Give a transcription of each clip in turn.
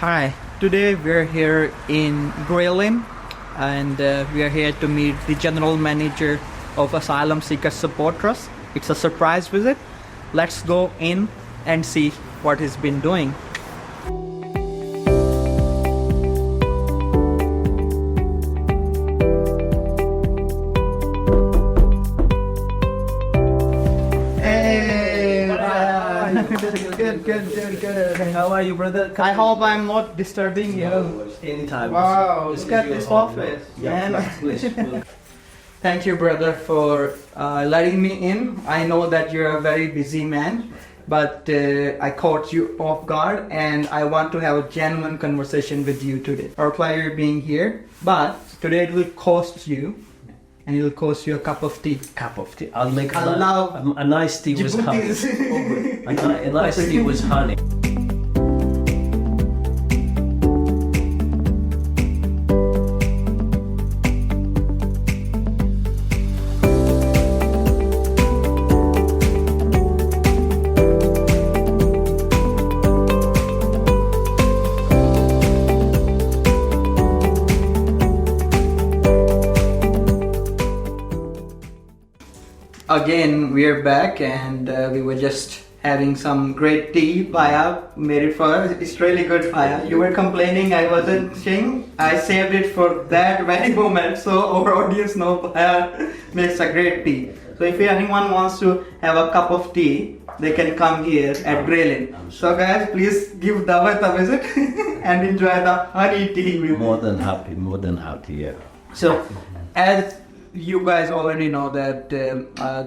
Hi, today we're here in Grayling and we are here to meet the General Manager of Asylum Seekers Support Trust. It's a surprise visit. Let's go in and see what he's been doing. Good. How are you, brother? I hope I'm not disturbing you. Anytime. Wow, look at this office, man. Thank you, brother, for letting me in. I know that you're a very busy man, but I caught you off guard and I want to have a genuine conversation with you today. Our pleasure being here, but today it will cost you, and it will cost you a cup of tea. Cup of tea. I'll make a nice tea with honey. A nice tea with honey. Again, we are back and we were just having some great tea. Paya made it for us. It's really good, Paya. You were complaining I wasn't singing. I saved it for that very moment, so our audience know Paya makes a great tea. So if anyone wants to have a cup of tea, they can come here at Grayling. So guys, please give Dawit a visit and enjoy the honey tea. More than happy, yeah. So, as you guys already know that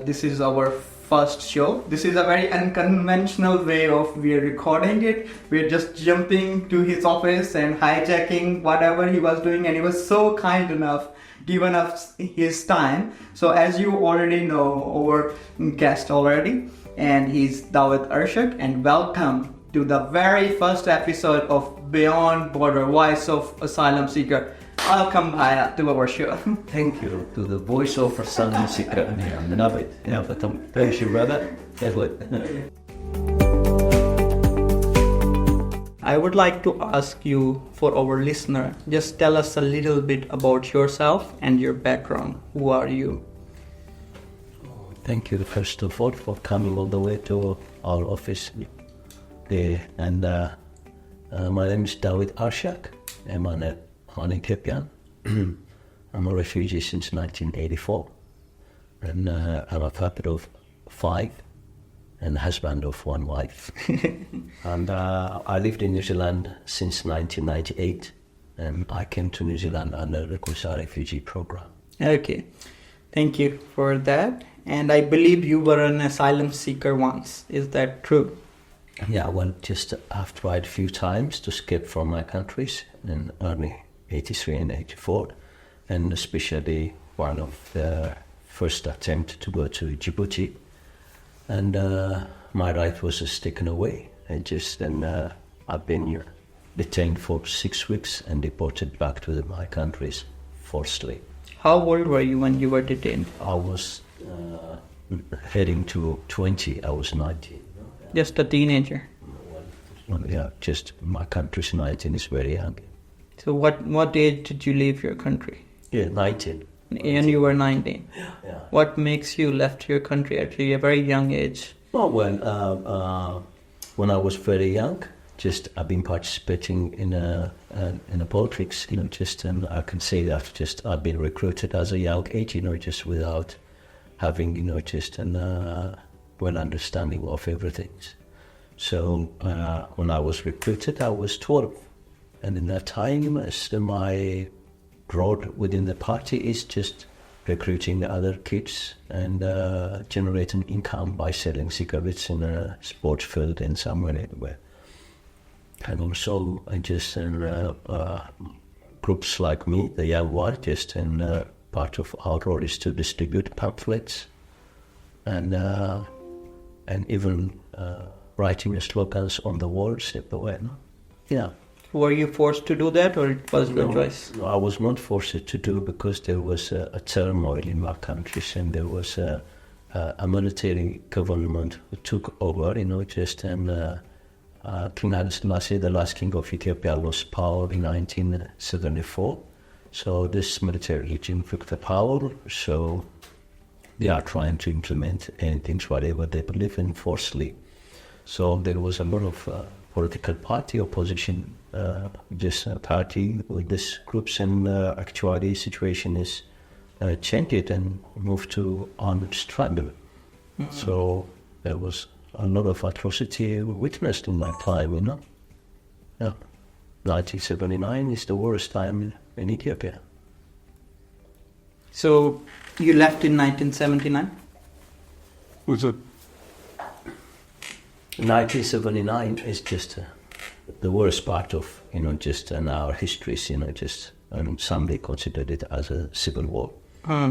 this is our first show. This is a very unconventional way of we're recording it. We're just jumping to his office and hijacking whatever he was doing, and he was so kind enough giving us his time. So as you already know our guest already, and he's Dawit Arshak, and welcome to the very first episode of Beyond Border, Voice of Asylum Seeker. Welcome to our show. Thank you to the voice of Asylum Seeker. I love it. Yeah, but thank you, brother. I would like to ask you, for our listener, just tell us a little bit about yourself and your background. Who are you? Thank you, first of all, for coming all the way to our office. And my name is Dawit Arshak. I'm an Ethiopian. I'm a refugee since 1984. And I'm a father of 5 and husband of 1 wife. And I lived in New Zealand since 1998. And I came to New Zealand under the Kusa refugee program. Okay, thank you for that. And I believe you were an asylum seeker once. Is that true? Yeah, well, just I've tried a few times to escape from my countries in early 83 and 84, and especially one of the first attempt to go to Djibouti, and my right was just taken away. I've been detained for 6 weeks and deported back to my countries forcibly. How old were you when you were detained? I was heading to 20. I was 19. Just a teenager? Well, yeah, just my country's 19 is very young. So what age did you leave your country? Yeah, 19. And you were 19? Yeah. What makes you left your country at a very young age? Well, when I was very young, I've been participating in politics, and I can say that I've been recruited as a young age, just without having, well understanding of everything. So when I was recruited, I was 12. And in that time, my role within the party is just recruiting other kids and generating income by selling cigarettes in a sports field and somewhere anywhere. And also, groups like me, the young one, part of our role is to distribute pamphlets and even writing slogans on the walls everywhere. Yeah. Were you forced to do that, or it was your choice? No, I was not forced to do, because there was a turmoil in my countries, and there was a military government who took over, King Haile Selassie, the last king of Ethiopia, lost power in 1974. So this military regime took the power. So they are trying to implement anything, whatever they believe in, forcefully. So there was a lot of political party opposition, party with these groups, and actually situation is changed and moved to armed struggle. Mm-hmm. So there was a lot of atrocity witnessed in that time, Yeah. 1979 is the worst time in Ethiopia. So you left in 1979? Was it? 1979 is just the worst part of, just in our histories, some they considered it as a civil war.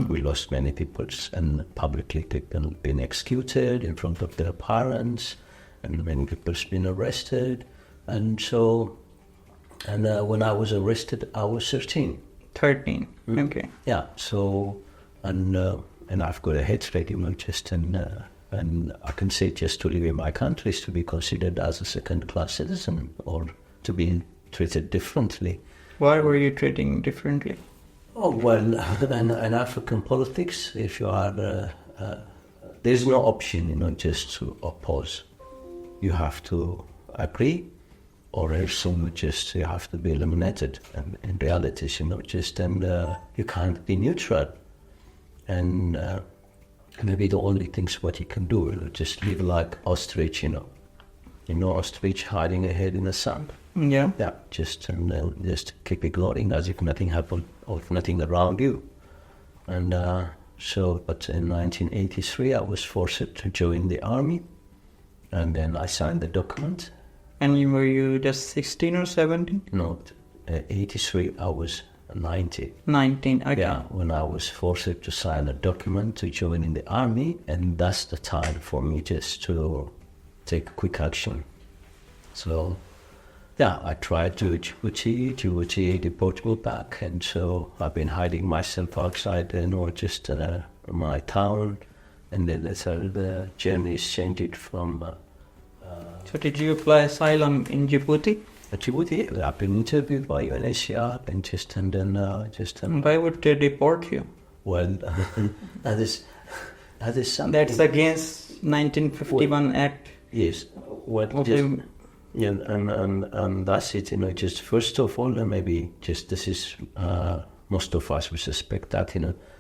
We lost many people, and publicly people been executed in front of their parents, and many people's been arrested. And so, when I was arrested, I was 13. 13, okay. Yeah, so, and I've got a hatred, and I can say just to live in my country is to be considered as a second-class citizen or to be treated differently. Why were you treated differently? Oh, well, in African politics, if you are, there's no option, just to oppose. You have to agree, or else you have to be eliminated. And in reality, you can't be neutral. And maybe the only things what you can do is just live like ostrich, ostrich hiding a head in the sand. Yeah. Yeah, just keep ignoring as if nothing happened or nothing around you. And but in 1983 I was forced to join the army, and then I signed the document. And were you just 16 or 17? No, 83 I was 19. 19, okay. Yeah, when I was forced to sign a document to join in the army, and that's the time for me just to take quick action. So, yeah, I tried to Djibouti deported me back, and so I've been hiding myself outside, just my town, and then the journey is changed from... So did you apply asylum in Djibouti? Djibouti, I've been interviewed by UNHCR, and Why would they deport you? Well, that is something... That's against 1951 Act. Yes. What? Okay. Yeah, and that's it. Just first of all, maybe just this is most of us would suspect that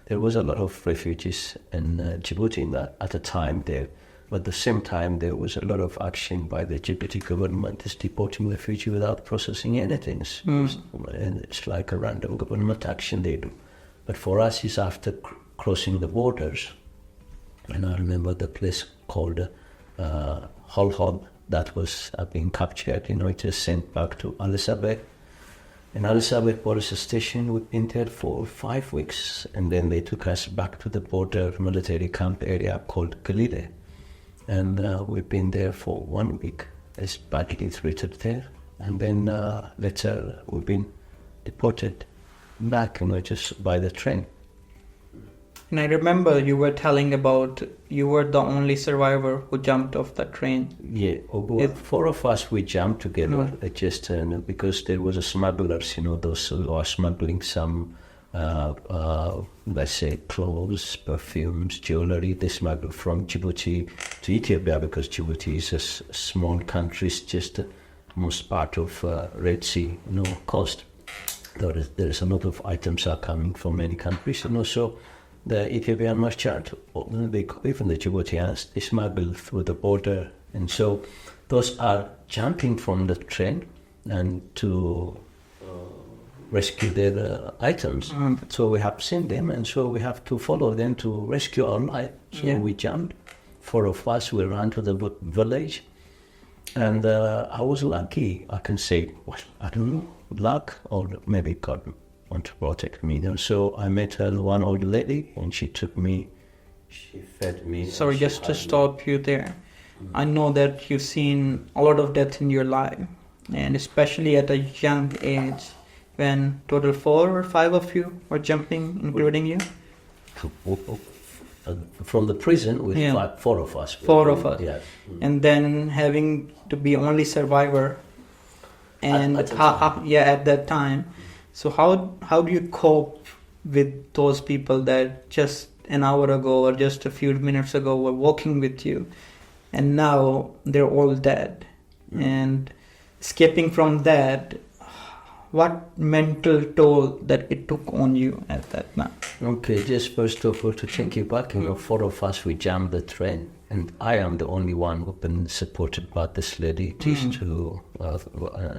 there was a lot of refugees in Djibouti at the time there. But at the same time, there was a lot of action by the Djibouti government is deporting refugees without processing anything. It's like a random government action they do. But for us, it's after crossing the borders. And I remember the place called Holhob that was being captured. It was sent back to Alisabeth. In Alisabeth police station, we've been there for 5 weeks. And then they took us back to the border military camp area called Galile. And we've been there for 1 week. It's badly treated there. And then later we've been deported back, just by the train. And I remember you were telling about you were the only survivor who jumped off the train. Yeah, 4 of us, we jumped together, just because there was a smugglers, those who are smuggling some, let's say, clothes, perfumes, jewelry. They smuggle from Djibouti to Ethiopia because Djibouti is a small country, it's just most part of Red Sea, coast. There is a lot of items are coming from many countries, so the Ethiopian merchant, even the Djiboutians, they smuggle through the border, and so those are jumping from the train and to rescue their items. So we have seen them, and so we have to follow them to rescue our life. So we jumped. 4 of us, we ran to the village, and I was lucky. I can say, well, I don't know, luck, or maybe God want to protect me. So I met one old lady, and she took me, she fed me. Sorry, just to stop you there. I know that you've seen a lot of death in your life, and especially at a young age, when total 4 or 5 of you were jumping, including you. from the prison with four of us. Four of us. Yeah. And then having to be only survivor. And at that time. So how do you cope with those people that just an hour ago or just a few minutes ago were walking with you, and now they're all dead? And escaping from that, what mental toll that it took on you at that time? Okay, just first of all, to take you back, four of us, we jammed the train, and I am the only one who's been supported by this lady to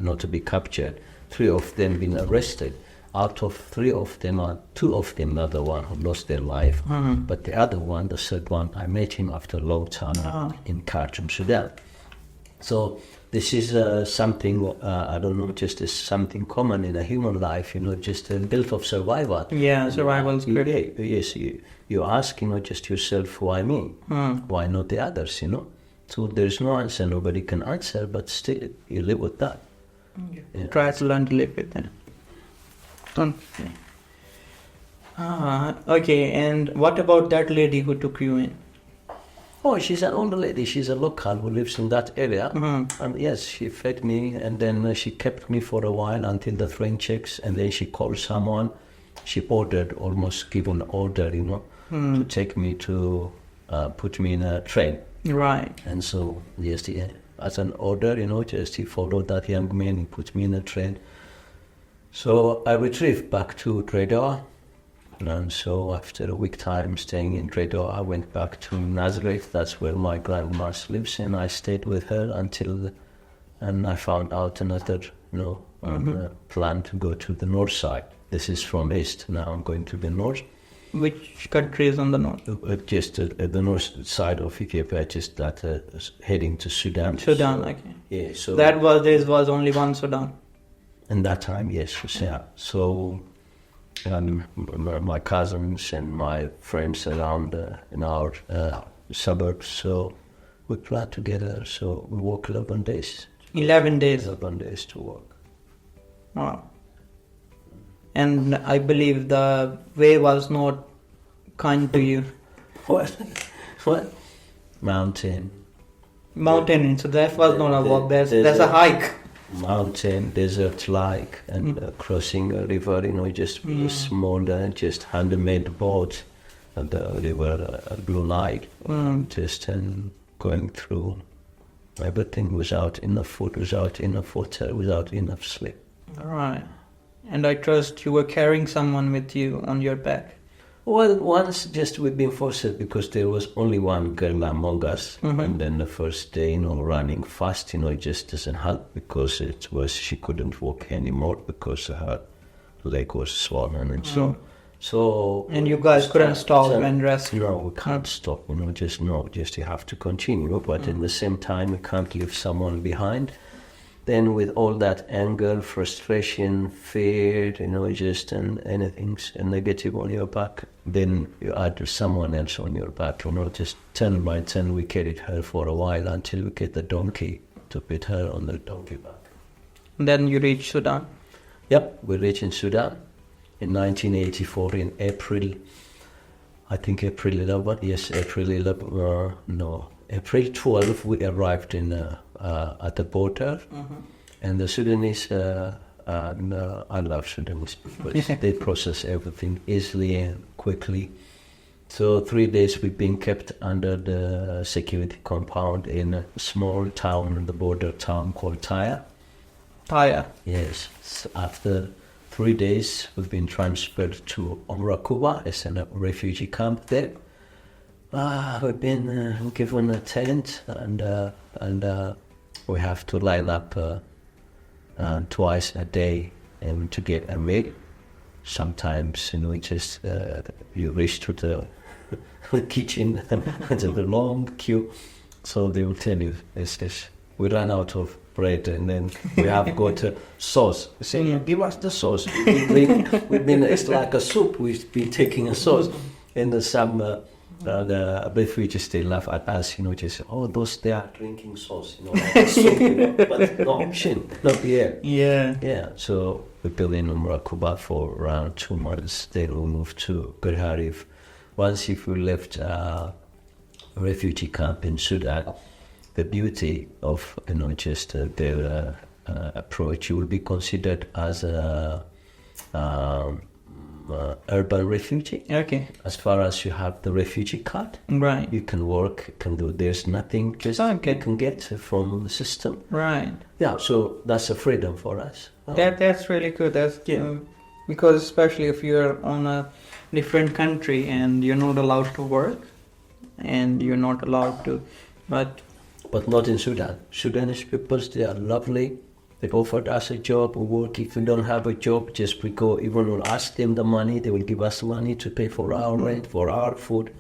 not to be captured. 3 of them been arrested. Out of 3 of them, 2 of them are the one who lost their life, but the other one, the third one, I met him after a long time in Khartoum, Sudan. So this is something, I don't know, just as something common in a human life, just a built of survival. Yeah, survival is great. Yes, you ask, just yourself, why me? Why not the others, So there's no answer, nobody can answer, but still, you live with that. Yeah. Try to learn to live with it. Okay, and what about that lady who took you in? Oh, she's an older lady. She's a local who lives in that area. And yes, she fed me, and then she kept me for a while until the train checks, and then she called someone. She almost given an order, to take me to put me in a train. Right. And so, yes, as an order, just he followed that young man, he put me in a train. So I retrieved back to Dawit. And so after a week time staying in Dawit, I went back to Nazareth. That's where my grandma lives, and I stayed with her and I found out another, plan to go to the north side. This is from east. Now I'm going to the north. Which country is on the north? Just the north side of Ethiopia, just that heading to Sudan. Sudan, so, okay. Yeah. So there was only one Sudan. In that time, yes. Yeah. So. And my cousins and my friends around in our suburbs, so we planned together. So we work 11 days. 11 days? 11 days to work. Wow. And I believe the way was not kind to you. What? Mountain. So that was not a walk, that's a hike. Mountain, desert-like, and crossing a river, just small, just handmade boat, and the river blue light, just going through everything without enough food, without enough water, without enough sleep. All right. And I trust you were carrying someone with you on your back. Well, once just we've been forced because there was only one girl among us, and then the first day, running fast, it just doesn't help because she couldn't walk anymore because her leg was swollen and so. And you guys couldn't stop and rest. No, we can't stop. Just you have to continue, but at the same time, we can't leave someone behind. Then with all that anger, frustration, fear, and anything negative on your back, then you add someone else on your back. Just 10 by 10, we carried her for a while until we get the donkey to put her on the donkey back. And then you reached Sudan? Yep, we reached in Sudan in 1984 in April. I think April 11, yes, April 11, no. April 12, we arrived at the border, and the Sudanese, I love Sudanese people. They process everything easily and quickly. So 3 days we've been kept under the security compound in a small town, in the border town called Tyre. Tyre? Yes. So after 3 days, we've been transferred to Kuba. It's a refugee camp there. We've been given a tent, and we have to line up twice a day to get a meal. Sometimes, you reach to the kitchen and there's a long queue. So they will tell you, we ran out of bread and then we have got sauce. They say, give us the sauce. It's like a soup. We've been taking a sauce. And some the refugees, they laugh at us, just, those they are drinking sauce, like soup, but no, not beer. Yeah. Yeah, so we built in Kuba for around 2 months. Then we moved to Good Harif, once if you left a refugee camp in Sudan, the beauty of just their approach, you will be considered as a urban refugee. Okay. As far as you have the refugee card, Right. you can work, can do. There's nothing just Okay. you can get from the system. Right. Yeah, so that's a freedom for us. That's really good. That's because especially if you're on a different country and you're not allowed to work, and you're not allowed to, but not in Sudan. Sudanese people, they are lovely. They offered us a job, we work. If we don't have a job, just we go, even we'll ask them the money, they will give us money to pay for our rent, for our food.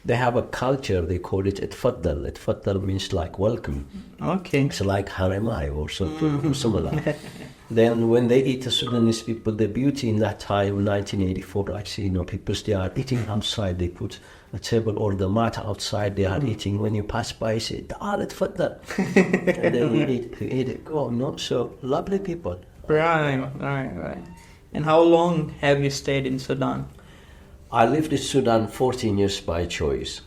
They have a culture, they call it Etfaddal. Etfaddal means like welcome. okay. It's like haramai or something similar. Then when they eat, the Sudanese people, the beauty in that time, 1984, actually, people, they are eating outside. They put a table or the mat outside, they are eating. When you pass by, you say, Etfaddal. And then you eat it. Oh, no, so lovely people. Right. And how long have you stayed in Sudan? I lived in Sudan 14 years by choice.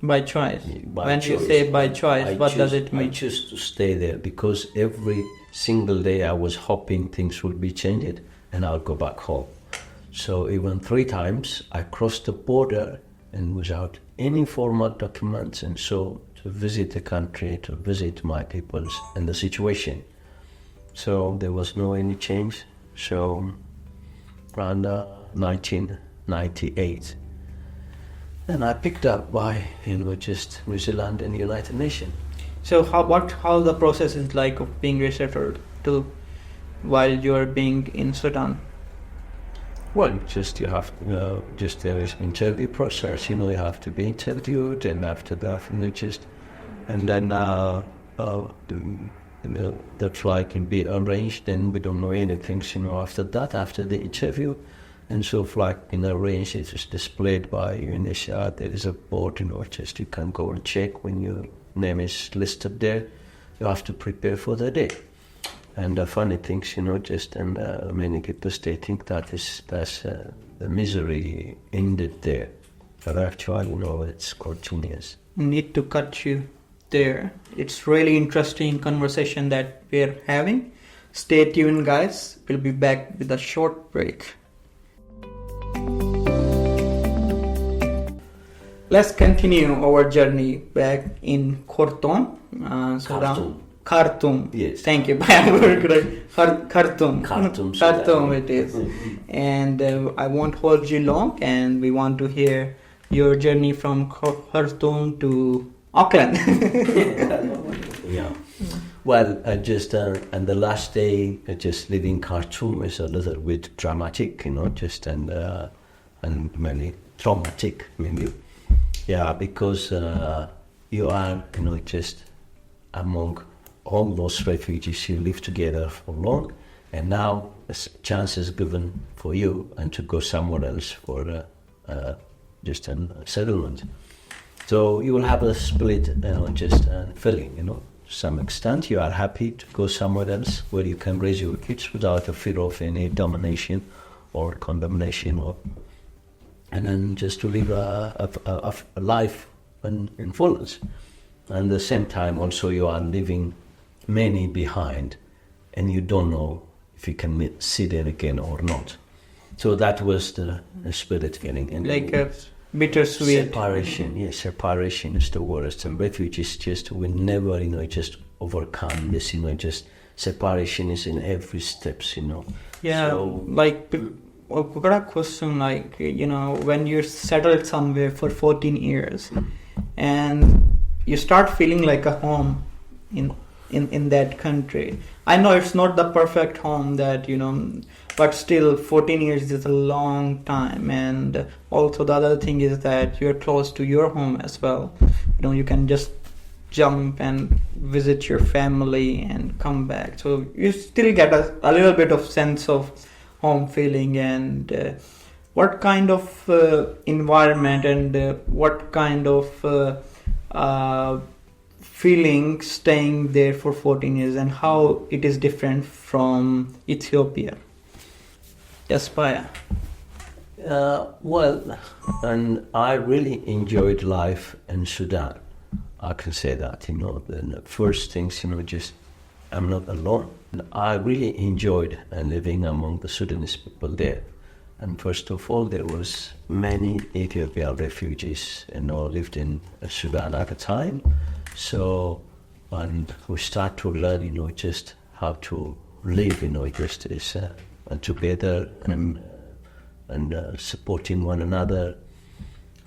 By choice. When you choice. say by choice, what does it mean? I choose to stay there because every single day I was hoping things would be changed and I'll go back home. So even 3 times I crossed the border and without any formal documents, and so to visit the country, to visit my peoples and the situation. So there was no any change. So around 1998. And I picked up by, just New Zealand and United Nations. So how the process is like of being resettled to while you're being in Sudan? Well, you have there is interview process. You have to be interviewed, and after that, and then the flight can be arranged. And we don't know anything. After that, after the interview. And so flight in arranged, it is displayed by UNHCR. There is a board, you can go and check when your name is listed there. You have to prepare for the day. And the funny things, many people, they think that's the misery ended there. But actually, it's continuous. Need to cut you there. It's really interesting conversation that we're having. Stay tuned, guys. We'll be back with a short break. Let's continue our journey back in Khartoum, Sudan. Khartoum. Yes. Thank you. Khartoum. Khartoum, Khartoum it is. And I won't hold you long, and we want to hear your journey from Khartoum to Auckland. Yeah. Well, and the last day, just leaving Khartoum is a little bit dramatic, and many traumatic, maybe. Yeah, because you are, just among all those refugees who live together for long, and now a chance is given for you and to go somewhere else for just a settlement. So you will have a split, feeling, to some extent. You are happy to go somewhere else where you can raise your kids without a fear of any domination or condemnation, and then just to live a life in fullness. And at the same time, also you are leaving many behind, and you don't know if you can see them again or not. So that was the spirit feeling. And like a bittersweet. Separation, yes, separation is the worst. And refugees just will never, just overcome this, just separation is in every steps, Yeah, so, like, I've got a question, like, when you're settled somewhere for 14 years and you start feeling like a home in that country. I know it's not the perfect home that, but still 14 years is a long time. And also the other thing is that you're close to your home as well. You can just jump and visit your family and come back. So you still get a little bit of sense of home feeling. And what kind of environment and what kind of feeling staying there for 14 years and how it is different from Ethiopia? Yes, Paya. Well, and I really enjoyed life in Sudan. I can say that, the first things, just I'm not alone. I really enjoyed living among the Sudanese people there. And first of all, there was many Ethiopian refugees, lived in Sudan at the time. So, and we start to learn, just how to live, just as together and supporting one another.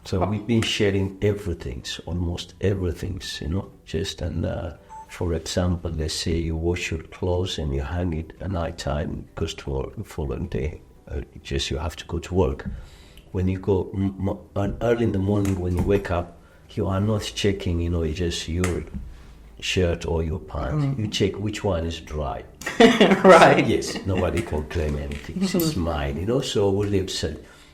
So we've been sharing everything, almost everything, for example, let's say you wash your clothes and you hang it at night time because for the day, you have to go to work. When you go early in the morning, when you wake up, you are not checking, just your shirt or your pants. You check which one is dry. Right. Yes, nobody can claim anything. It's mine, So we live.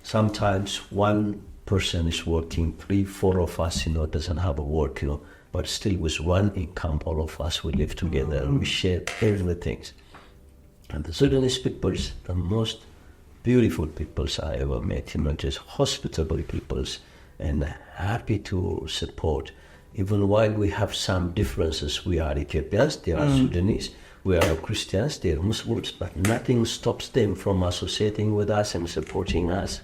Sometimes one person is working, 3-4 of us, doesn't have a work, but still with one income, all of us, we live together, we share everything. And the Sudanese people, the most beautiful peoples I ever met, just hospitable peoples and happy to support. Even while we have some differences, we are Ethiopians, they are Sudanese, we are Christians, they are Muslims, but nothing stops them from associating with us and supporting us,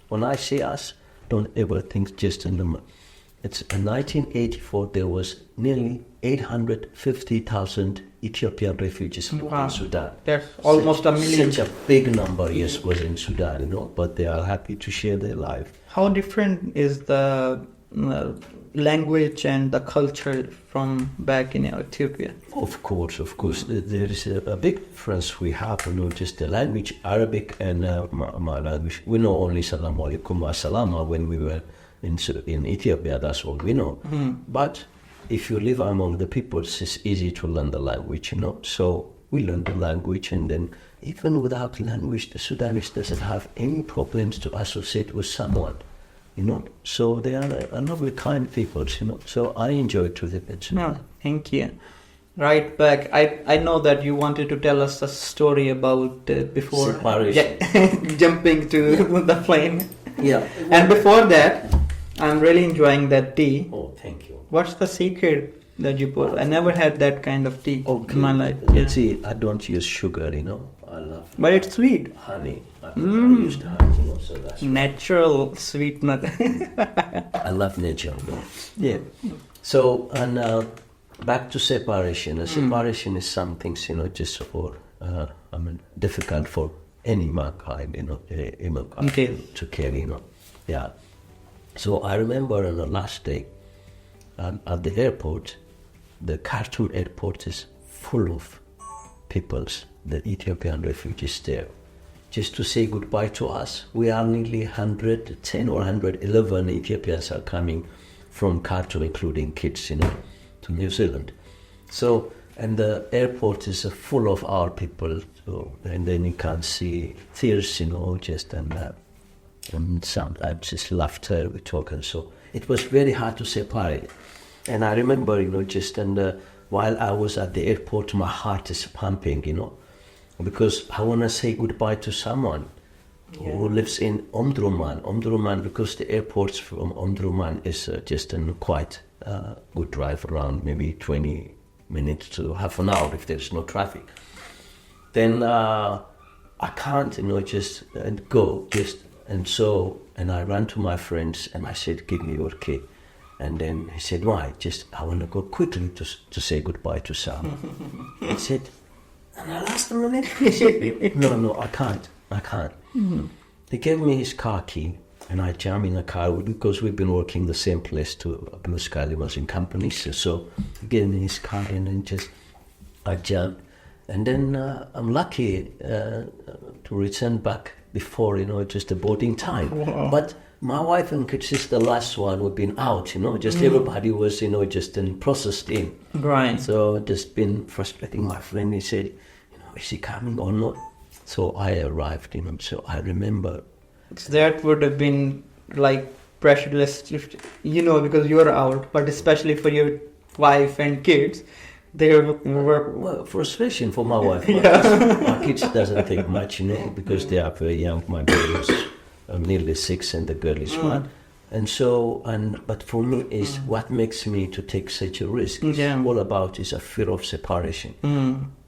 When I say us, don't ever think just in the... It's in 1984, there was nearly 850,000 Ethiopian refugees in Sudan. That's almost a million. Such a big number, yes, was in Sudan, but they are happy to share their life. How different is the language and the culture from back in Ethiopia? Of course. There is a big difference we have, just the language, Arabic and my language. We know only Salam Alaikum wa Salama when we were in Ethiopia, that's all we know. But if you live among the people, it's easy to learn the language, So we learn the language, and then even without language, the Sudanese doesn't have any problems to associate with someone, So they are a lovely, kind people, So I enjoy to live in Sudan. No, thank you. Right back, I know that you wanted to tell us a story about before jumping to the plane. Yeah. And before that, I'm really enjoying that tea. Oh, thank you. What's the secret that you put? I never had that kind of tea in my life. See, I don't use sugar, I love But it's sweet. honey. I used honey, so that's Natural sweetener. I love nature. Yeah. So, and back to separation. Separation is something, just for, difficult for any mankind, to carry, Yeah. So I remember on the last day at the airport, the Khartoum airport is full of peoples, the Ethiopian refugees there, just to say goodbye to us. We are nearly 110 or 111 Ethiopians are coming from Khartoum, including kids, to New Zealand. So, and the airport is full of our people, and then you can see tears, just and sometimes just laughter, we talk, and so it was very hard to separate. And I remember, while I was at the airport, my heart is pumping, because I want to say goodbye to someone who lives in Omdurman, because the airport from Omdurman is just a quite good drive around, maybe 20 minutes to half an hour if there's no traffic. Then I can't, just go, and I ran to my friends and I said, give me your key. And then he said, why? I want to go quickly to say goodbye to Sam. I said, and I lost a minute. He said, no, I can't. Mm-hmm. He gave me his car key, and I jammed in the car because we've been working the same place to Blue Sky Limousine companies. So he gave me his car, and then I jammed. And then I'm lucky to return back before, just the boarding time. Wow. But my wife and kids is the last one who've been out, everybody was, just in processed in. Right. So just been frustrating. My friend, he said, is he coming or not? So I arrived, so I remember. That would have been like pressureless, because you were out, but especially for your wife and kids, they were... Well, frustration for my wife. Yeah. My kids doesn't think much, because they are very young. My baby was nearly 6, and the girl is 1. And so, but for me, is what makes me to take such a risk. Yeah. All about is a fear of separation,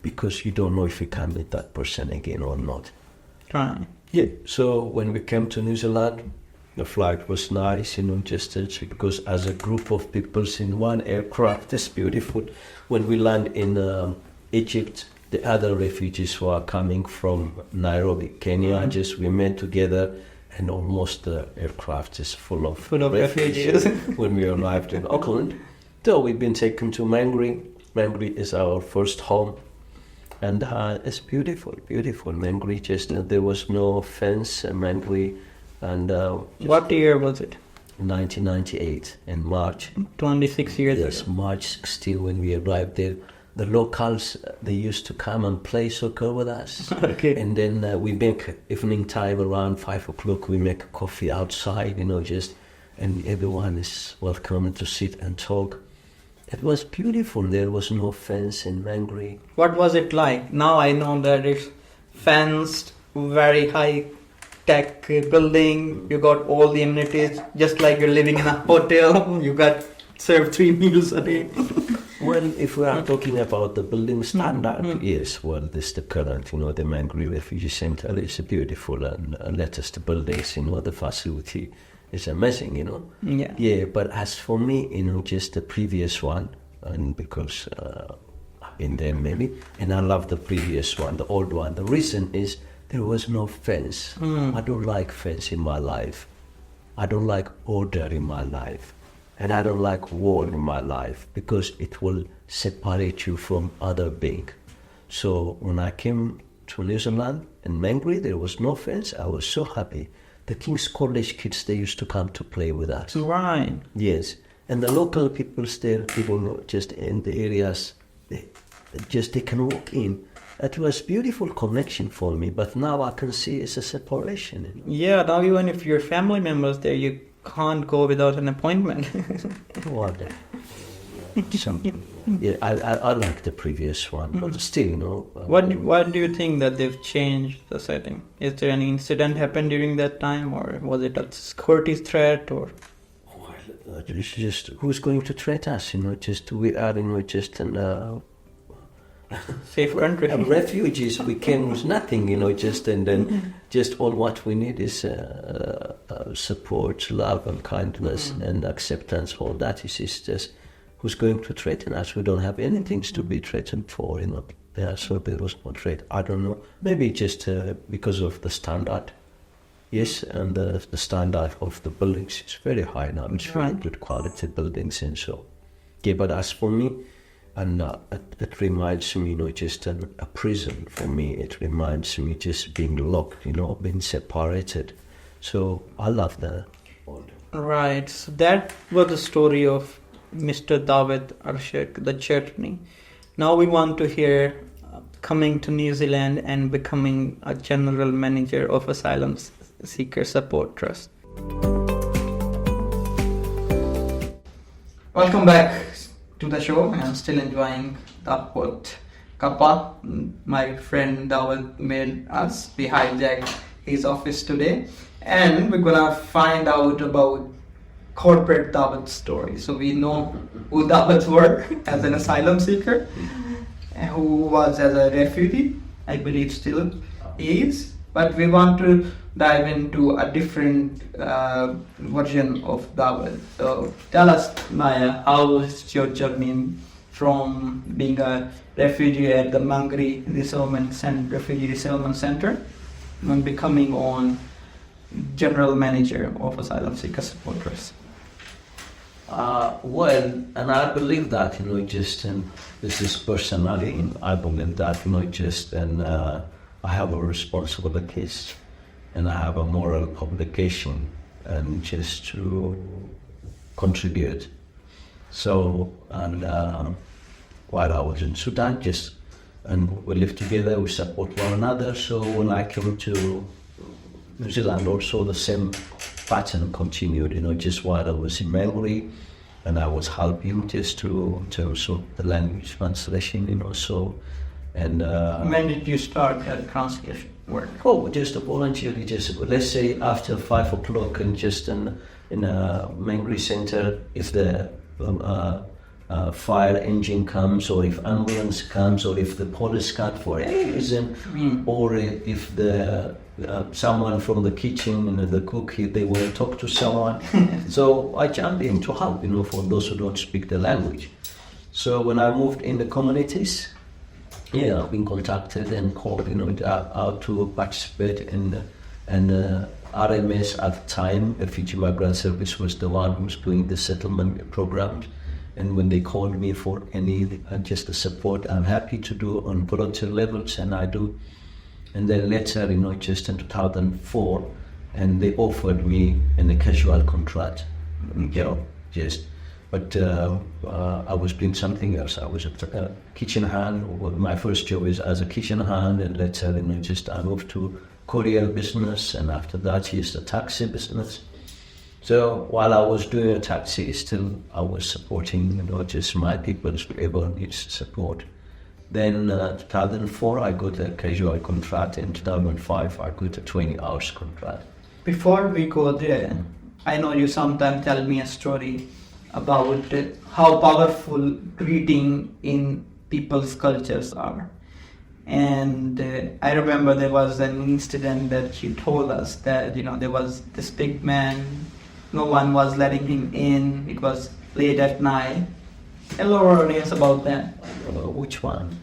because you don't know if you can meet that person again or not. Right. Yeah. So when we came to New Zealand, the flight was nice, just because as a group of people in one aircraft, it's beautiful. When we land in Egypt, the other refugees who are coming from Nairobi, Kenya, just we met together, and almost the aircraft is full of refugees. When we arrived in Auckland, so we've been taken to Mangere. Mangere is our first home, and it's beautiful, Mangere. Just there was no fence, Mangere, and what year was it? 1998 in March. 26 years Yes, ago. March 16 when we arrived there. The locals, they used to come and play soccer with us. Okay. And then we make evening time around 5 o'clock, we make coffee outside, and everyone is welcome to sit and talk. It was beautiful. There was no fence in Mangere. What was it like? Now I know that it's fenced, very high tech building. You got all the amenities, just like you're living in a hotel. You got served 3 meals a day. Well, if we are talking about the building standard, yes, well, this is the current, the Mangere Refugee Center is beautiful, and latest buildings, the facility is amazing, Yeah. Yeah, but as for me, just the previous one, and because I've been there maybe, and I love the previous one, the old one. The reason is there was no fence. I don't like fence in my life. I don't like order in my life. And I don't like war in my life, because it will separate you from other being. So when I came to New Zealand, in Mangere, there was no fence. I was so happy. The King's College kids, they used to come to play with us. Right. Yes. And the local people there, people just in the areas, they can walk in. It was beautiful connection for me, but now I can see it's a separation. Yeah, now even if you're family members there, you can't go without an appointment. What? Yeah, I like the previous one, but still, What do you think that they've changed the setting? Is there any incident happened during that time, or was it a security threat, or? Well, it's just who's going to threat us? Just we are, just an Safe country. refugees. We came with nothing, just and then just all what we need is support, love, and kindness, and acceptance. All that is just who's going to threaten us? We don't have anything to be threatened for, Yeah, so there was no threat. I don't know. Maybe just because of the standard. Yes, and the standard of the buildings is very high now. It's very good quality buildings, and so. Yeah, but as for me. And it reminds me, just a prison for me. It reminds me just being locked, being separated. So I love that. Right. So that was the story of Mr. Dawit Arshak, the chutney. Now we want to hear coming to New Zealand and becoming a general manager of Asylum Seekers Support Trust. Welcome back to the show. I'm still enjoying Dawit Kappa. My friend Dawit made us be hijacked his office today, and we're gonna find out about corporate Dawit's story. So we know who Dawit were as an asylum seeker, who was as a refugee, I believe still is, but we want to dive into a different version of Dawit. So tell us, Maya, how was your journey from being a refugee at the Mangere Refugee Resettlement Center and becoming on general manager of Asylum Seekers Support Trust? Well, and I believe that, just, and this is personally, I believe that, just, and I have a responsibilities, and I have a moral obligation, and just to contribute. So, and while I was in Sudan, and we lived together, we support one another. So when I came to New Zealand, also the same pattern continued, just while I was in Mangere, and I was helping just to sort the language translation, so, and... when did you start that translation? work? Oh, just voluntarily, just let's say after 5 o'clock, and just in a Mangri center, if the fire engine comes, or if ambulance comes, or if the police cut for any reason, or if the someone from the kitchen, the cook, they want to talk to someone, so I jump in to help, for those who don't speak the language. So when I moved in the communities, I've been contacted and called, out to participate in, and RMS at the time, Refugee Migrant Service, was the one who was doing the settlement program. And when they called me for any just the support, I'm happy to do on volunteer levels, and I do. And then later, just in 2004, and they offered me a casual contract, But I was doing something else. I was a kitchen hand. Well, my first job is as a kitchen hand, and later, I moved to courier business, and after that, the taxi business. So while I was doing a taxi, still I was supporting, just my people whoever needs support. Then 2004, I got a casual contract. In 2005, I got a 20 hours contract. Before we go there, I know you sometimes tell me a story about how powerful greeting in people's cultures are. And I remember there was an incident that you told us that, there was this big man, no one was letting him in, it was late at night. Tell our audience about that. Which one?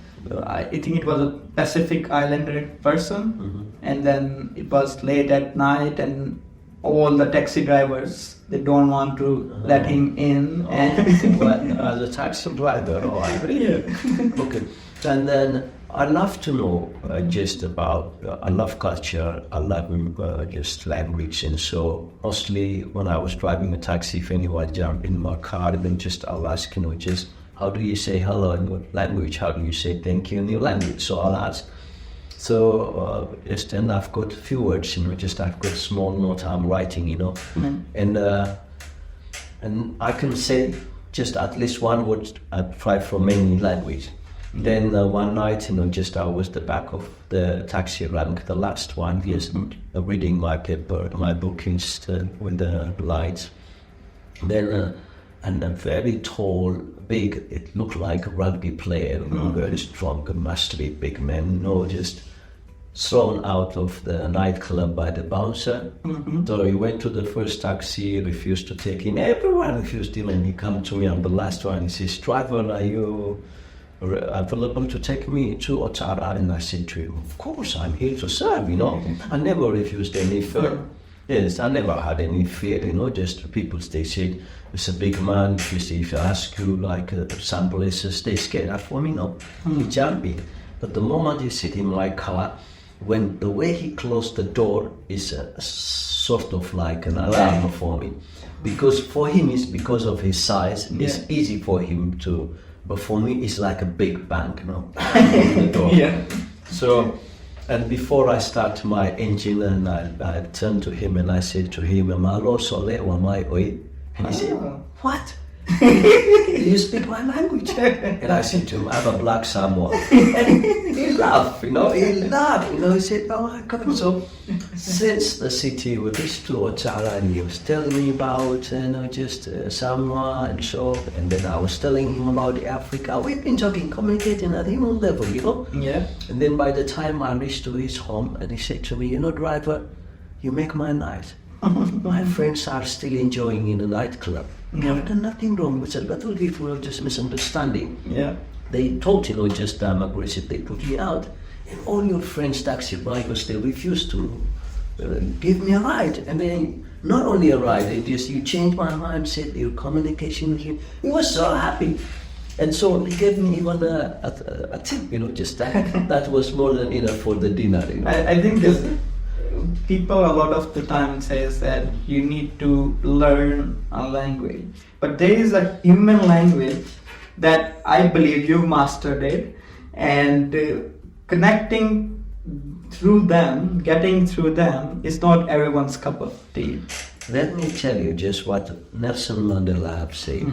I think it was a Pacific Islander person, and then it was late at night, and all the taxi drivers, they don't want to let him in. As a taxi driver, I really. Okay. And then I love to know just about, I love culture, I love just language, and so mostly when I was driving a taxi, if anyone jumped in my car, then I'll ask, just how do you say hello in what language, how do you say thank you in your language, so I'll ask. So and I've got a few words, I've got a small note I'm writing, and I can say just at least one word I try from any language. Then one night, I was the back of the taxi rank, the last one, reading my paper, my bookings with the lights. Then and a very tall, big, it looked like a rugby player, very strong, must be big man, just thrown out of the nightclub by the bouncer. So he went to the first taxi, refused to take in, everyone refused him, and he come to me on the last one, he says, driver, are you available to take me to Otara? And I said to him, of course, I'm here to serve, I never refused any fear. Yes, I never had any fear, just people, they said, it's a big man, if you ask you, like, some places, they scared for me, he jumped in. But the moment he sit in my car, when the way he closed the door is a sort of like an alarm for me. Because for him, it's because of his size, it's easy for him to, but for me, it's like a big bang, the door. So, and before I start my engine, and I turned to him and I said to him, and he said, what? You speak my language? And I said to him, I'm a black Samoan. And he laughed, he laughed, he said, oh my God. So since the city with this to Otara, and he was telling me about, Samoa and so, and then I was telling him about Africa. We've been talking, communicating at human level, And then by the time I reached to his home, and he said to me, driver, you make my night. My friends are still enjoying in the nightclub. I've done nothing wrong. It's a little bit of just misunderstanding. They told I'm aggressive. They put me out. And all your friends, taxi drivers, they refused to give me a ride. And then not only a ride, you changed my mindset, your communication with him. He was so happy. And so he gave me even a tip, that was more than enough for the dinner. I think people a lot of the time says that you need to learn a language, but there is a human language that I believe you mastered it, and connecting through them, getting through them is not everyone's cup of tea. Let me tell you just what Nelson Mandela have said.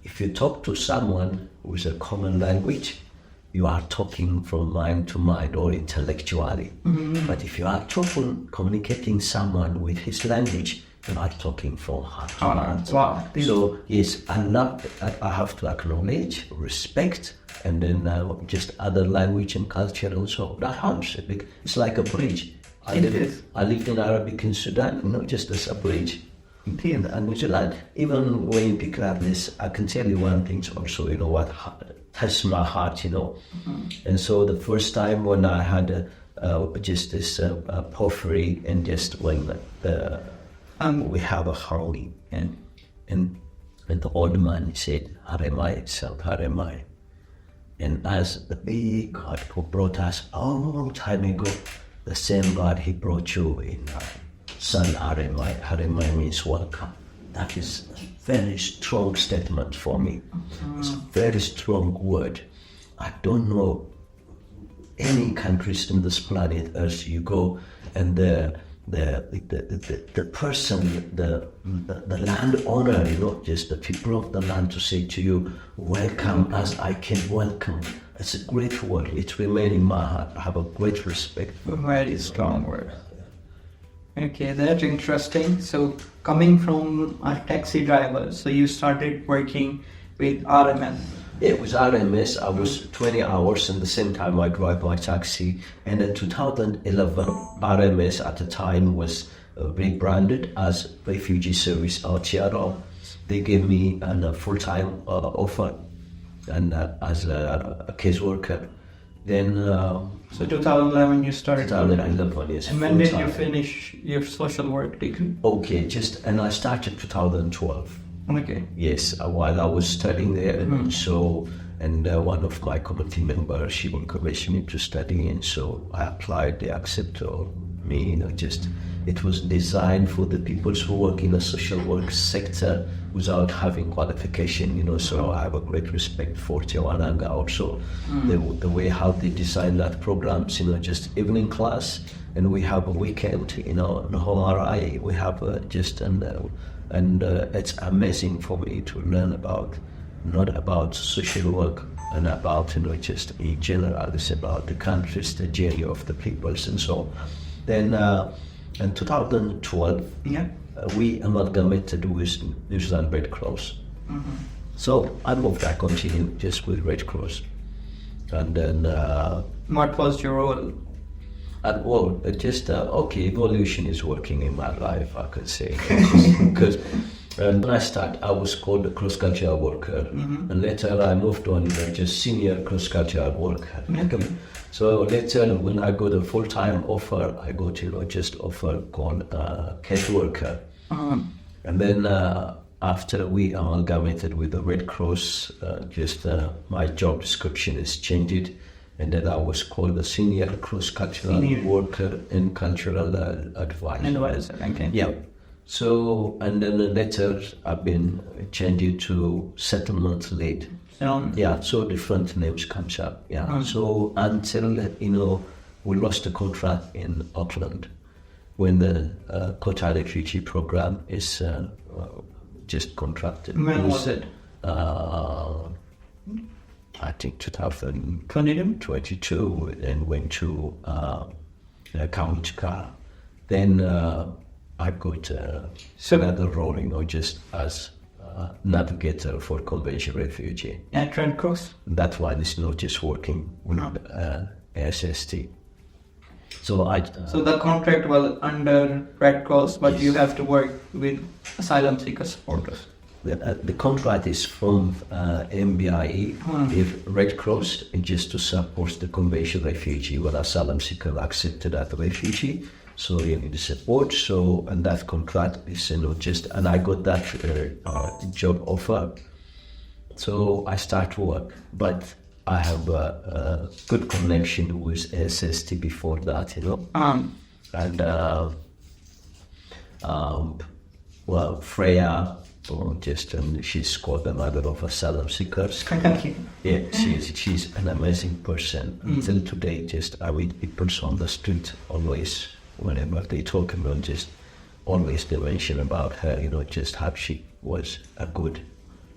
If you talk to someone with a common language, you are talking from mind to mind or intellectually. But if you are talking, communicating someone with his language, you are talking from heart to heart. Wow. So yes, I have to acknowledge, respect, and then just other language and culture also. That helps. It's like a bridge. I lived in Arabic in Sudan, just as a bridge. And New Zealand, even when you pick up this, I can tell you one thing also, what touched my heart, And so the first time when I had just this porphyry and just when we have a harmony, and the old man said, Haremai itself, Haremai. And as the big God who brought us a long time ago, the same God he brought you in Son Haremai. Haremai means welcome. That is a very strong statement for me. It's a very strong word. I don't know any countries in this planet Earth you go and the person, the landowner, just the people of the land to say to you, welcome as I can welcome. It's a great word. It remains in my heart. I have a great respect. Very strong word. Okay, that's interesting. So coming from a taxi driver, so you started working with RMS. It was RMS. I was 20 hours and the same time I drive my taxi. And in 2011, RMS at the time was rebranded as Refugee Service RTRO. They gave me a full-time offer and as a caseworker. Then so 2011 you started. 2011, yes. And when did you finish your social work degree? Okay, and I started 2012. Okay. Yes, while I was studying there, and so, and one of my committee members, she encouraged me to study, and so I applied. They accepted me. It was designed for the people who work in the social work sector without having qualification. So I have a great respect for Tiwananga also. The way how they design that programs, just evening class, and we have a weekend, in Homarai, we have and it's amazing for me to learn not about social work and about, just in general, it's about the countries, the journey of the peoples and so on. Then in 2012, we amalgamated with New Zealand Red Cross. So I continued just with Red Cross. And then... what was your role? Evolution is working in my life, I could say. Because when I started, I was called a cross-cultural worker. And later I moved on just senior cross-cultural worker. So later, when I got a full-time offer, I got just offer called case worker. And then after we amalgamated with the Red Cross, my job description is changed. And then I was called a senior cross-cultural worker in cultural advice. Okay. Yeah. So, and then later I've been changed to settlement lead. So different names comes up. So until, we lost the contract in Auckland when the Kota refugee program is just contracted. When was it? I think 2022, and went to Kaunchika. Then I got another role, just as navigator for convention refugee. At Red Cross? That one is not just working with SST. So so the contract was under Red Cross, but yes, you have to work with Asylum Seekers supporters. The contract is from MBIE, if Red Cross, just to support the convention refugee, when asylum seeker accepted as a refugee, so you need support. So, and that contract is and I got that job offer. So I start work, but I have a good connection with SST before that, and Freya. She's called the mother of Asylum Seekers. Yeah, she's an amazing person. Until today, I meet people on the street always, whenever they talk about, always they mention about her, just how she was a good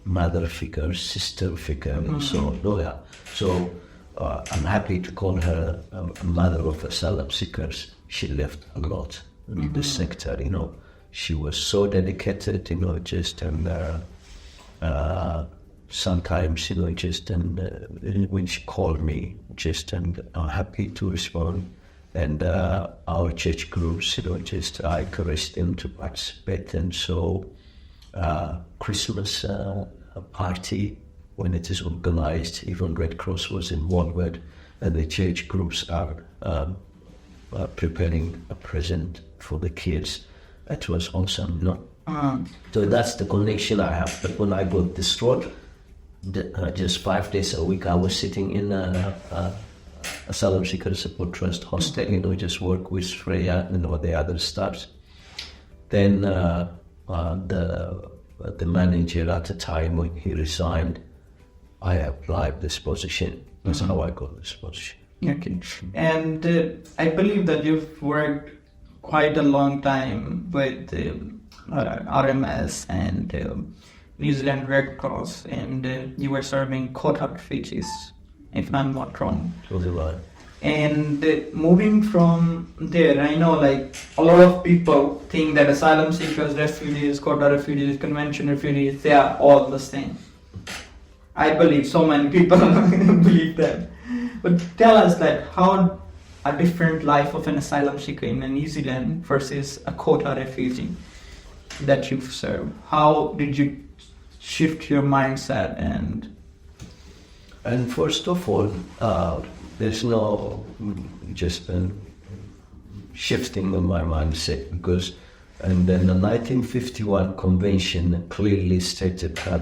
mother figure, sister figure, and so on. So I'm happy to call her a mother of asylum seekers. She left a lot in this sector, you know. She was so dedicated, you know, just and sometimes, you know, just and when she called me, just and I'm happy to respond. And our church groups, you know, just I encouraged them to participate. And so Christmas party, when it is organized, even Red Cross was involved, and the church groups are preparing a present for the kids. It was awesome, you know. So that's the connection I have. But when I got this road, just 5 days a week, I was sitting in Asylum Seekers Support Trust hostel, you know, just work with Freya and all the other staffs. Then the manager at the time, when he resigned, I applied this position. That's how I got this position. Okay. And I believe that you've worked quite a long time with RMS and New Zealand Red Cross, and you were serving quota refugees, if I'm not wrong. Totally right. And moving from there, I know like a lot of people think that asylum seekers, refugees, quota refugees, convention refugees, they are all the same. I believe so many people believe that. But tell us that how a different life of an asylum seeker in New Zealand versus a quota refugee that you've served. How did you shift your mindset And first of all, there's no just shifting of my mindset, because and then the 1951 convention clearly stated that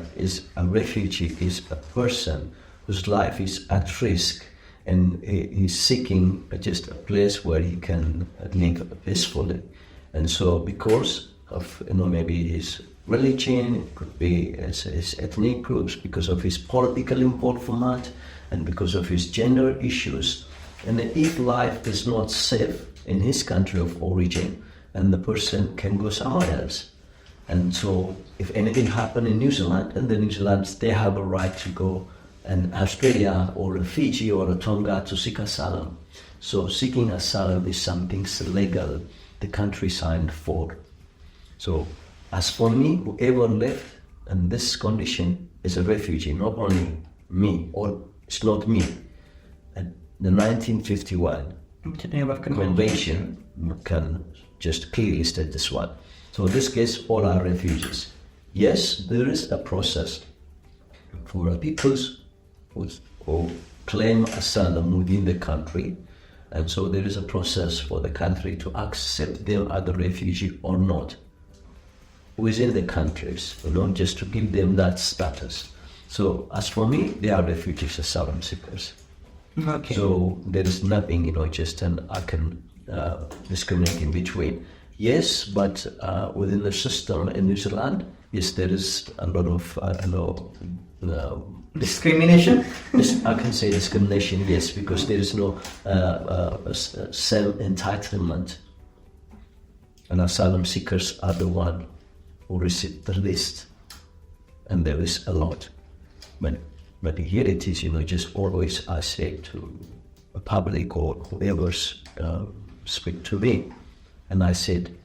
a refugee is a person whose life is at risk and he's seeking just a place where he can live peacefully. And so because of, you know, maybe his religion, it could be his ethnic groups, because of his political involvement, and because of his gender issues. And if life is not safe in his country of origin, and the person can go somewhere else. And so if anything happened in New Zealand, and the New Zealanders, they have a right to go in Australia or Fiji or Tonga to seek asylum. So seeking asylum is something legal the country signed for. So as for me, whoever left in this condition is a refugee, not only me, or it's not me. And the 1951 convention can just clearly state this one. So in this case, all are refugees. Yes, there is a process for people who claim asylum within the country, and so there is a process for the country to accept them as a refugee or not within the countries, you know, just to give them that status. So as for me, they are refugees, asylum seekers. Okay. So there is nothing, you know, just I can discriminate in between. Yes, but within the system in New Zealand, yes, there is a lot of discrimination. I can say discrimination, yes, because there is no self-entitlement. And asylum seekers are the one who receive the least, and there is a lot. But here it is, you know, just always I say to a public or whoever speak to me, and I said,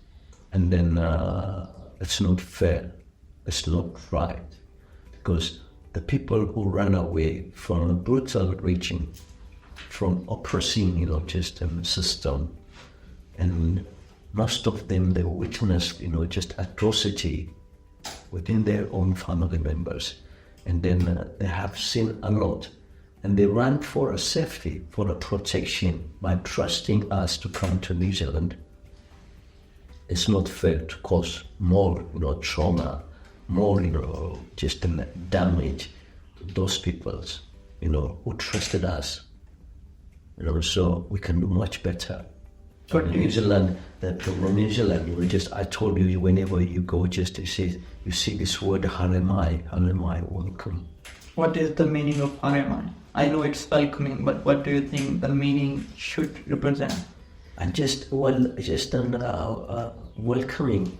and then it's not fair, it's not right, because the people who run away from a brutal regime, from oppressing, you know, just a system, and most of them, they witnessed, you know, just atrocity within their own family members. And then they have seen a lot. And they ran for a safety, for a protection, by trusting us to come to New Zealand. It's not fair to cause more, you know, trauma, more, you know, just damage to those peoples, you know, who trusted us. You know, so we can do much better. But New Zealand, the people of New Zealand, you know, just I told you, whenever you go, just to see, you see this word haramai, welcome. What is the meaning of haramai? I know it's welcoming, but what do you think the meaning should represent? And just welcoming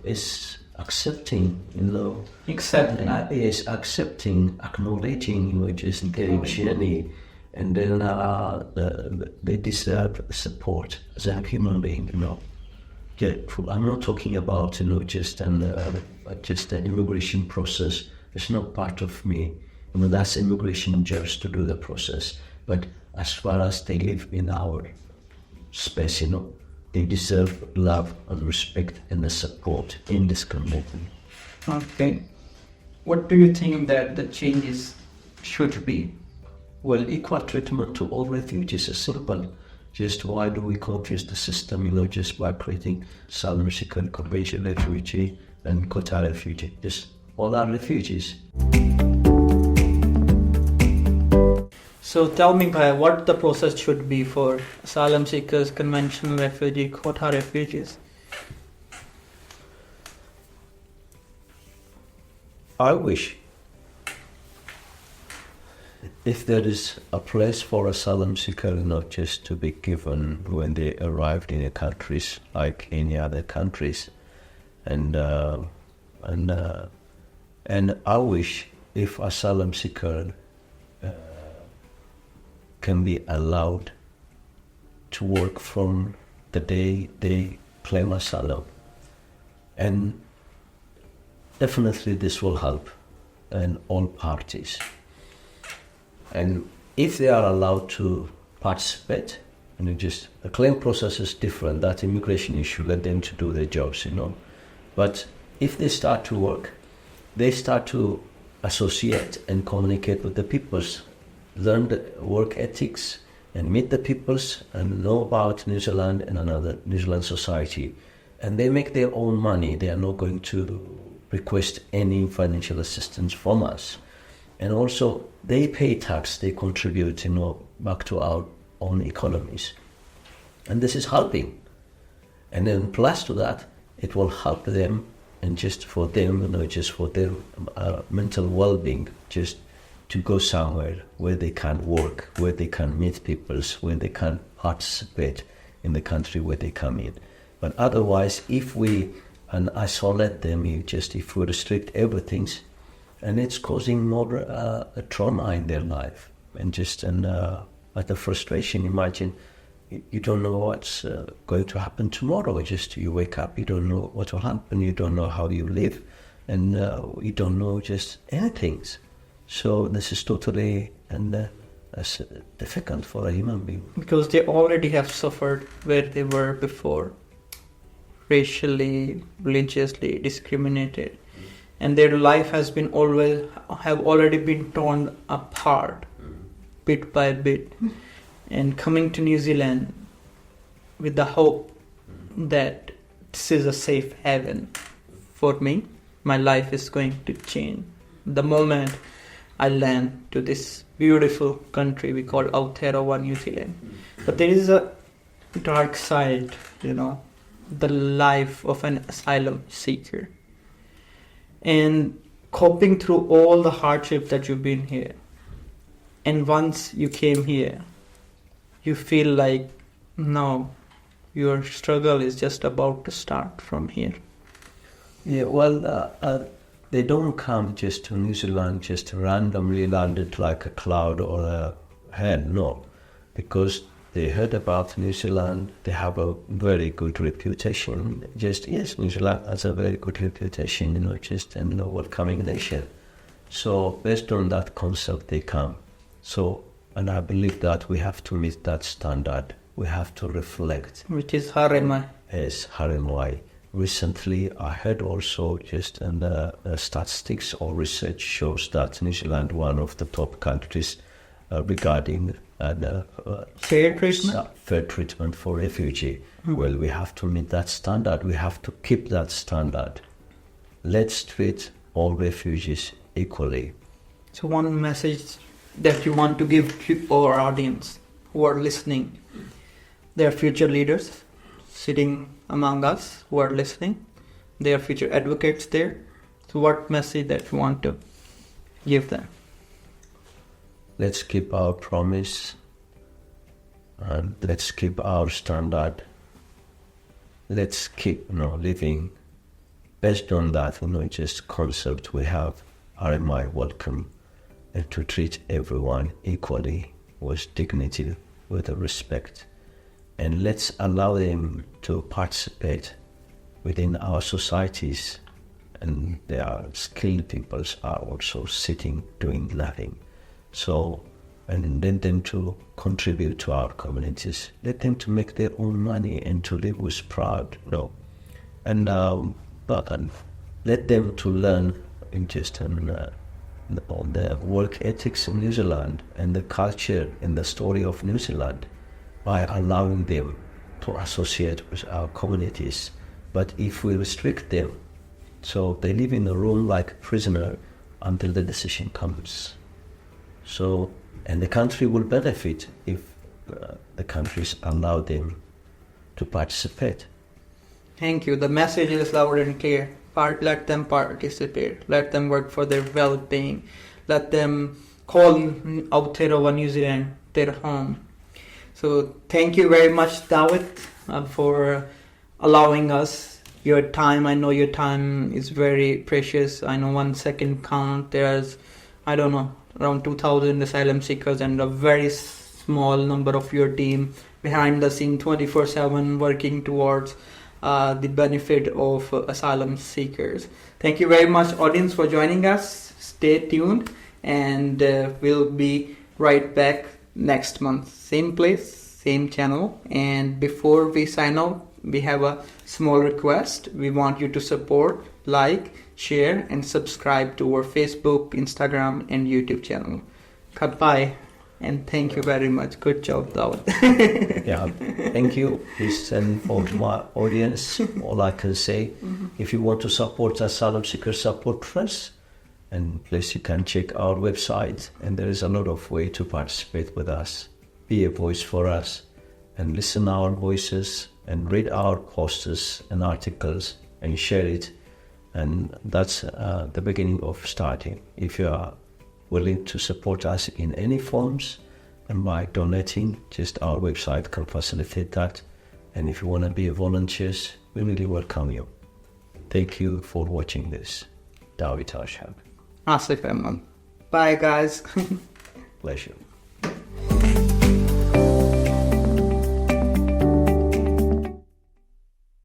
is accepting, you know. Accepting. Is accepting, acknowledging, you know, just their journey, and then they deserve support as a human being, Yeah, I'm not talking about, just an immigration process. It's not part of me. That's immigration jobs to do the process. But as far as they live in our space, they deserve love and respect and the support indiscriminately. Okay. What do you think that the changes should be? Well, equal treatment to all refugees is simple. Just why do we confuse the system, just by creating asylum seeker, convention refugee, and quota refugee? Just all are refugees. So tell me, Bhai, what the process should be for asylum seekers, conventional refugee, quota refugees? I wish if there is a place for asylum seeker, not just to be given when they arrived in the countries like any other countries, and I wish if asylum seeker can be allowed to work from the day they claim asylum, and definitely this will help and all parties. And if they are allowed to participate, the claim process is different. That immigration issue, let them to do their jobs, But if they start to work, they start to associate and communicate with the peoples, learn the work ethics, and meet the peoples and know about New Zealand and another New Zealand society. And they make their own money. They are not going to request any financial assistance from us. And also, they pay tax, they contribute, back to our own economies. And this is helping. And then plus to that, it will help them, and just for them, just for their mental well-being, just to go somewhere where they can work, where they can meet people, where they can participate in the country where they come in. But otherwise, if we isolate them, if we restrict everything, and it's causing more a trauma in their life, and at the frustration. Imagine you don't know what's going to happen tomorrow. Just you wake up, you don't know what will happen, you don't know how you live, and you don't know just anything. So this is totally difficult for a human being. Because they already have suffered where they were before, racially, religiously discriminated. And their life have already been torn apart, bit by bit. And coming to New Zealand with the hope that this is a safe haven for me, my life is going to change. The moment I land to this beautiful country we call Aotearoa, New Zealand. But there is a dark side, the life of an asylum seeker. And coping through all the hardship that you've been here. And once you came here, you feel like, no, your struggle is just about to start from here. Yeah, well, they don't come just to New Zealand, just randomly landed like a cloud or a hen, no. Because they heard about New Zealand, they have a very good reputation. Yes, New Zealand has a very good reputation, and a welcoming nation. So based on that concept, they come. So, and I believe that we have to meet that standard. We have to reflect. Which is Harimai. Yes, Harimai. Recently, I heard also statistics or research shows that New Zealand, one of the top countries regarding fair treatment? Fair treatment for refugee. Well, we have to meet that standard. We have to keep that standard. Let's treat all refugees equally. So one message that you want to give to our audience who are listening, they are future leaders sitting among us who are listening. They are future advocates there. So what message that you want to give them? Let's keep our promise, and let's keep our standard. Let's keep living based on that, just concept we have, RMI welcome, and to treat everyone equally with dignity, with respect. And let's allow them to participate within our societies. And there are skilled people are also sitting doing nothing. So, and let them to contribute to our communities. Let them to make their own money and to live with pride, And let them to learn in just on the work ethics in New Zealand and the culture and the story of New Zealand by allowing them to associate with our communities. But if we restrict them, so they live in a room like a prisoner until the decision comes. So, and the country will benefit if the countries allow them to participate. Thank you. The message is loud and clear. Let them participate. Let them work for their well-being. Let them call Aotearoa New Zealand their home. So thank you very much, Dawit, for allowing us your time. I know your time is very precious. I know 1 second count. There's, around 2,000 asylum seekers and a very small number of your team behind the scene 24/7 working towards the benefit of asylum seekers. Thank you very much, audience, for joining us. Stay tuned, and we'll be right back next month. Same place, same channel. And before we sign out, we have a small request. We want you to support, like, share, and subscribe to our Facebook, Instagram, and YouTube channel. Goodbye, and thank you very much. Good job, Dawit. Yeah, thank you. Listen, for my audience, all I can say, if you want to support Asylum Seekers, support us. And please, you can check our website, and there is a lot of way to participate with us. Be a voice for us, and listen our voices, and read our posters and articles, and share it. And that's the beginning of starting. If you are willing to support us in any forms, and by donating, just our website can facilitate that. And if you want to be a volunteer, we really welcome you. Thank you for watching this. Dawit Arshak. Asif Ahmed. Bye, guys. Pleasure.